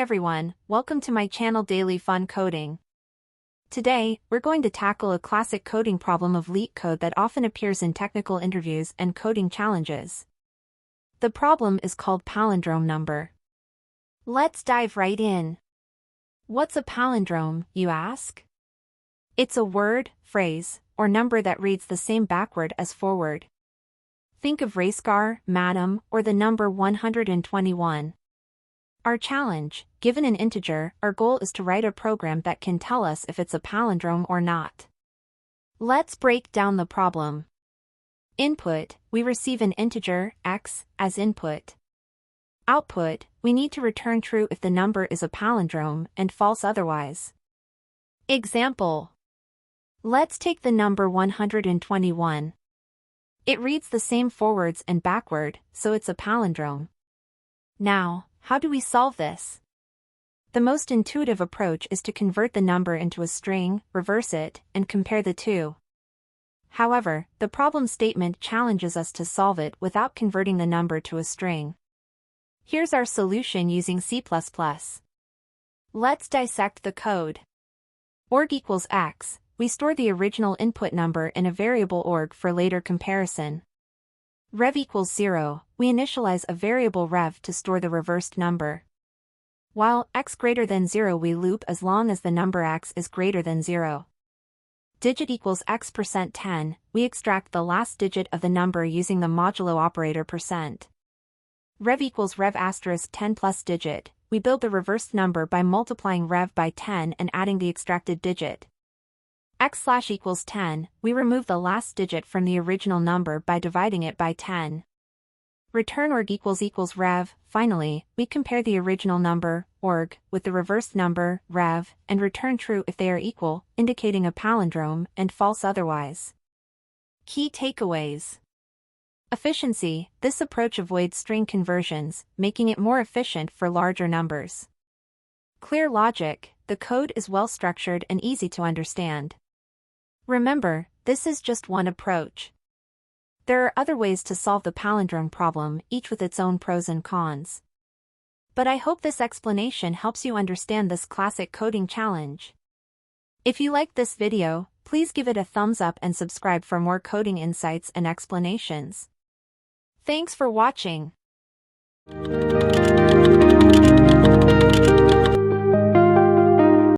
everyone, welcome to my channel Daily Fun Coding. Today, we're going to tackle a classic coding problem of LeetCode that often appears in technical interviews and coding challenges. The problem is called palindrome number. Let's dive right in. What's a palindrome, you ask? It's a word, phrase, or number that reads the same backward as forward. Think of race car, madam, or the number 121. Our challenge: given an integer, our goal is to write a program that can tell us if it's a palindrome or not. Let's break down the problem. Input: we receive an integer, x, as input. Output: we need to return true if the number is a palindrome and false otherwise. Example: let's take the number 121. It reads the same forwards and backward, so it's a palindrome. Now, how do we solve this? The most intuitive approach is to convert the number into a string, reverse it, and compare the two. However, the problem statement challenges us to solve it without converting the number to a string. Here's our solution using C++. Let's dissect the code. Org equals x, we store the original input number in a variable org for later comparison. Rev equals 0, we initialize a variable rev to store the reversed number. While x greater than 0 we loop as long as the number x is greater than 0. Digit equals x%10, we extract the last digit of the number using the modulo operator %. Rev equals rev asterisk 10 plus digit, we build the reversed number by multiplying rev by 10 and adding the extracted digit. X/equals 10, we remove the last digit from the original number by dividing it by 10. Return org equals rev, finally, we compare the original number, org, with the reversed number, rev, and return true if they are equal, indicating a palindrome, and false otherwise. Key takeaways. Efficiency: this approach avoids string conversions, making it more efficient for larger numbers. Clear logic: the code is well structured and easy to understand. Remember, this is just one approach. There are other ways to solve the palindrome problem, each with its own pros and cons. But I hope this explanation helps you understand this classic coding challenge. If you liked this video, please give it a thumbs up and subscribe for more coding insights and explanations. Thanks for watching.